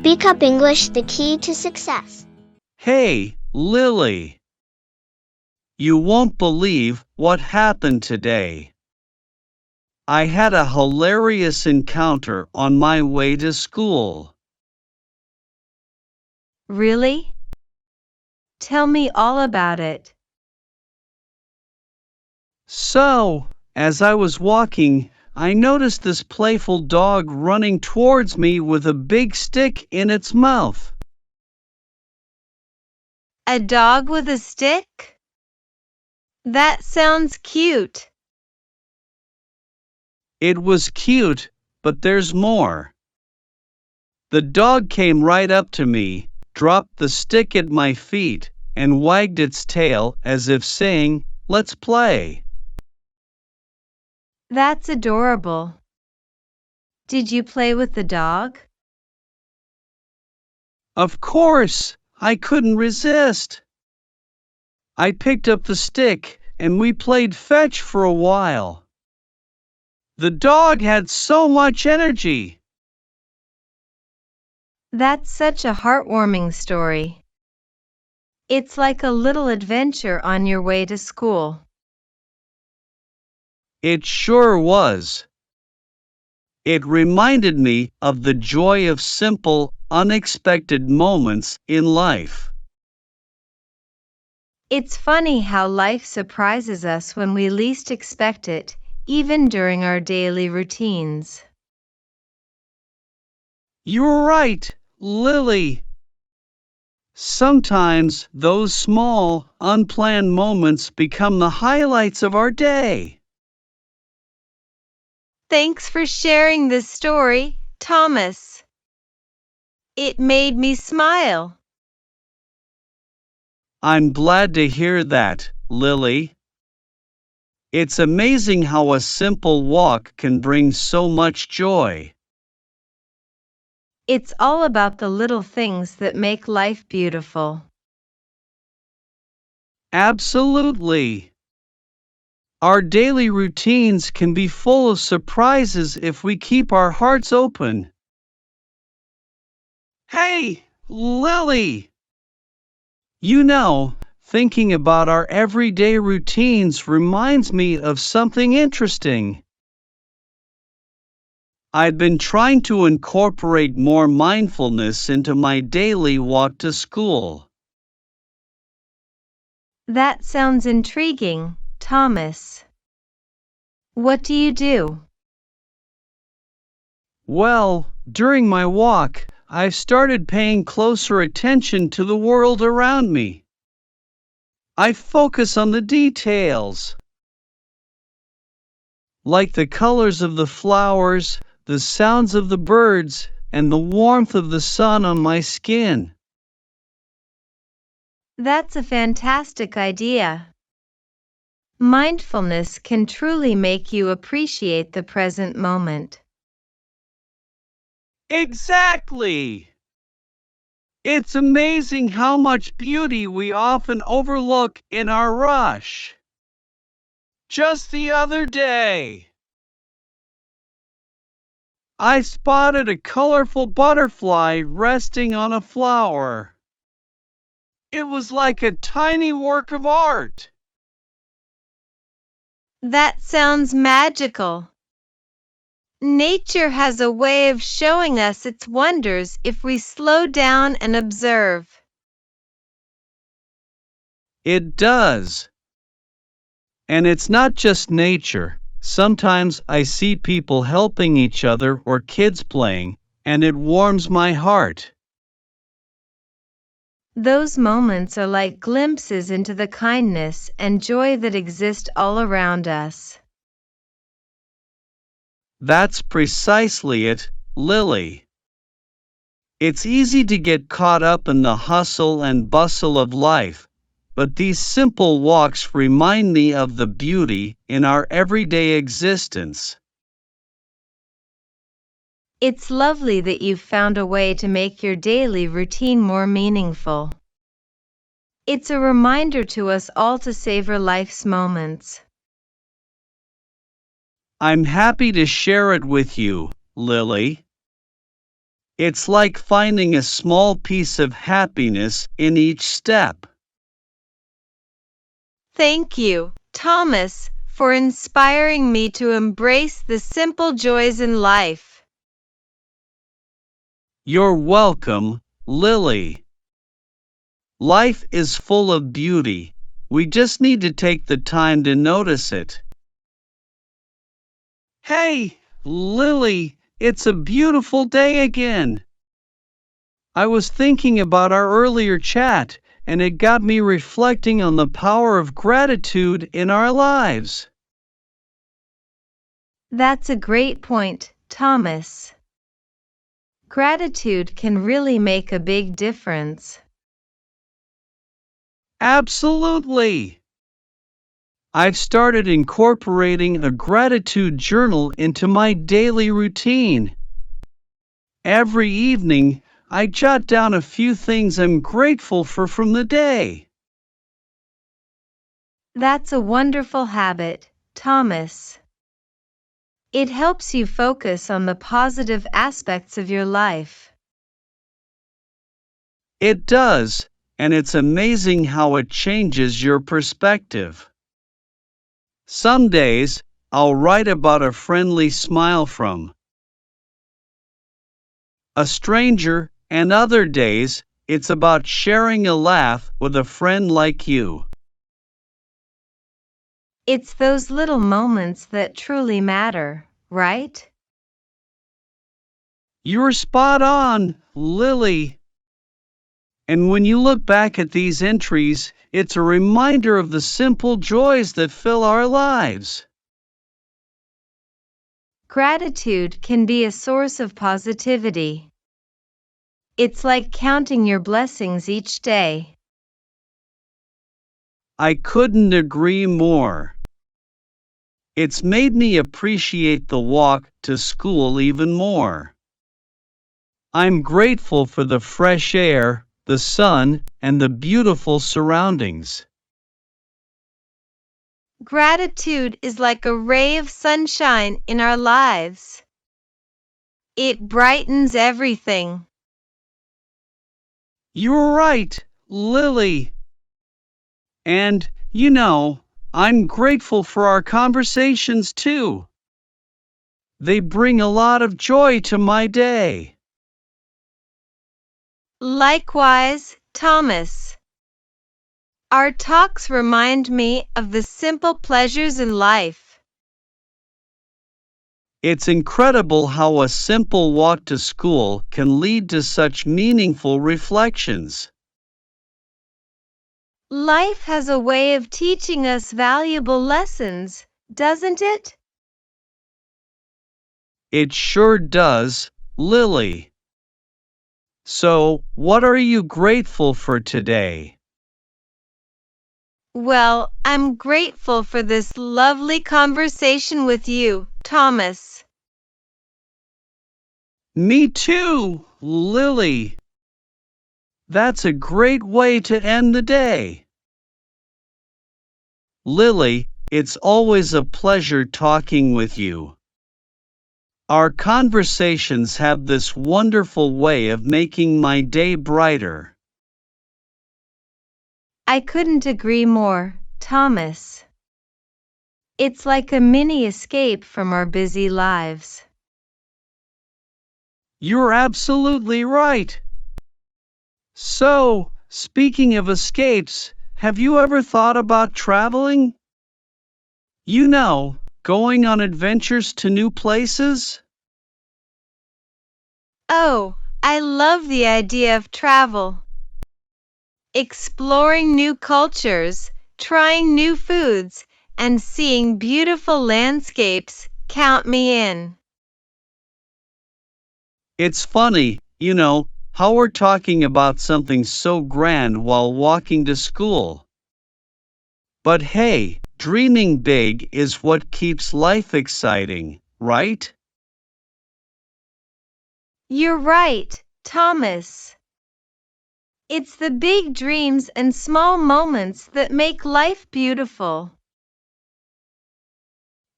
Speak Up English, the key to success. Hey, Lily. You won't believe what happened today. I had a hilarious encounter on my way to school. Really? Tell me all about it. So, as I was walking, I noticed this playful dog running towards me with a big stick in its mouth. A dog with a stick? That sounds cute. It was cute, but there's more. The dog came right up to me, dropped the stick at my feet, and wagged its tail as if saying, "Let's play." That's adorable. Did you play with the dog? Of course, I couldn't resist. I picked up the stick, and we played fetch for a while. The dog had so much energy. That's such a heartwarming story. It's like a little adventure on your way to school. It sure was. It reminded me of the joy of simple, unexpected moments in life. It's funny how life surprises us when we least expect it, even during our daily routines. You're right, Lily. Sometimes those small, unplanned moments become the highlights of our day. Thanks for sharing this story, Thomas. It made me smile. I'm glad to hear that, Lily. It's amazing how a simple walk can bring so much joy. It's all about the little things that make life beautiful. Absolutely. Our daily routines can be full of surprises if we keep our hearts open. Hey, Lily! You know, thinking about our everyday routines reminds me of something interesting. I've been trying to incorporate more mindfulness into my daily walk to school. That sounds intriguing, Thomas. What do you do? Well, during my walk, I've started paying closer attention to the world around me. I focus on the details, like the colors of the flowers, the sounds of the birds, and the warmth of the sun on my skin. That's a fantastic idea. Mindfulness can truly make you appreciate the present moment. Exactly! It's amazing how much beauty we often overlook in our rush. Just the other day, I spotted a colorful butterfly resting on a flower. It was like a tiny work of art. That sounds magical. Nature has a way of showing us its wonders if we slow down and observe. It does. And it's not just nature. Sometimes I see people helping each other or kids playing, and it warms my heart. Those moments are like glimpses into the kindness and joy that exist all around us. That's precisely it, Lily. It's easy to get caught up in the hustle and bustle of life, but these simple walks remind me of the beauty in our everyday existence. It's lovely that you've found a way to make your daily routine more meaningful. It's a reminder to us all to savor life's moments. I'm happy to share it with you, Lily. It's like finding a small piece of happiness in each step. Thank you, Thomas, for inspiring me to embrace the simple joys in life. You're welcome, Lily. Life is full of beauty. We just need to take the time to notice it. Hey, Lily, it's a beautiful day again. I was thinking about our earlier chat, and it got me reflecting on the power of gratitude in our lives. That's a great point, Thomas. Gratitude can really make a big difference. Absolutely! I've started incorporating a gratitude journal into my daily routine. Every evening, I jot down a few things I'm grateful for from the day. That's a wonderful habit, Thomas. It helps you focus on the positive aspects of your life. It does, and it's amazing how it changes your perspective. Some days, I'll write about a friendly smile from a stranger, and other days, it's about sharing a laugh with a friend like you. It's those little moments that truly matter, right? You're spot on, Lily. And when you look back at these entries, it's a reminder of the simple joys that fill our lives. Gratitude can be a source of positivity. It's like counting your blessings each day. I couldn't agree more. It's made me appreciate the walk to school even more. I'm grateful for the fresh air, the sun, and the beautiful surroundings. Gratitude is like a ray of sunshine in our lives. It brightens everything. You're right, Lily. And, I'm grateful for our conversations too. They bring a lot of joy to my day. Likewise, Thomas. Our talks remind me of the simple pleasures in life. It's incredible how a simple walk to school can lead to such meaningful reflections. Life has a way of teaching us valuable lessons, doesn't it? It sure does, Lily. So, what are you grateful for today? Well, I'm grateful for this lovely conversation with you, Thomas. Me too, Lily. That's a great way to end the day. Lily, it's always a pleasure talking with you. Our conversations have this wonderful way of making my day brighter. I couldn't agree more, Thomas. It's like a mini escape from our busy lives. You're absolutely right. So, speaking of escapes, have you ever thought about traveling? Going on adventures to new places? Oh, I love the idea of travel. Exploring new cultures, trying new foods, and seeing beautiful landscapes, count me in. It's funny, how we're talking about something so grand while walking to school. But hey, dreaming big is what keeps life exciting, right? You're right, Thomas. It's the big dreams and small moments that make life beautiful.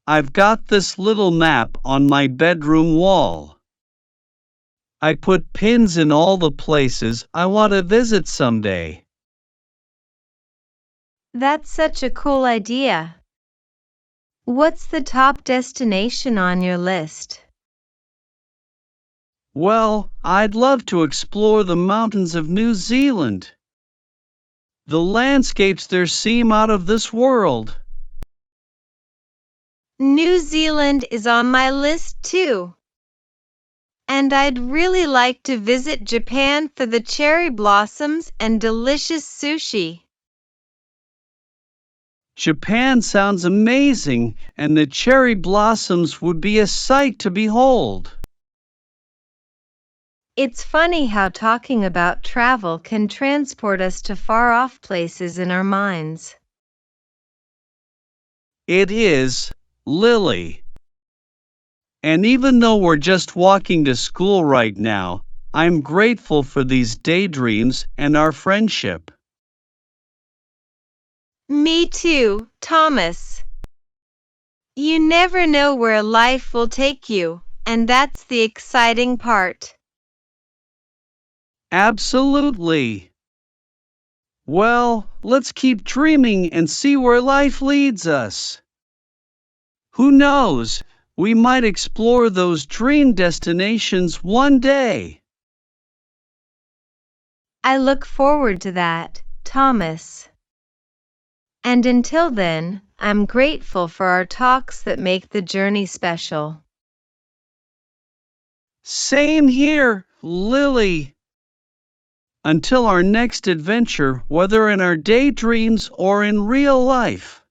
I've got this little map on my bedroom wall. I put pins in all the places I want to visit someday. That's such a cool idea. What's the top destination on your list? Well, I'd love to explore the mountains of New Zealand. The landscapes there seem out of this world. New Zealand is on my list too. And I'd really like to visit Japan for the cherry blossoms and delicious sushi. Japan sounds amazing, and the cherry blossoms would be a sight to behold. It's funny how talking about travel can transport us to far-off places in our minds. It is, Lily. And even though we're just walking to school right now, I'm grateful for these daydreams and our friendship. Me too, Thomas. You never know where life will take you, and that's the exciting part. Absolutely. Well, let's keep dreaming and see where life leads us. Who knows? We might explore those dream destinations one day. I look forward to that, Thomas. And until then, I'm grateful for our talks that make the journey special. Same here, Lily. Until our next adventure, whether in our daydreams or in real life.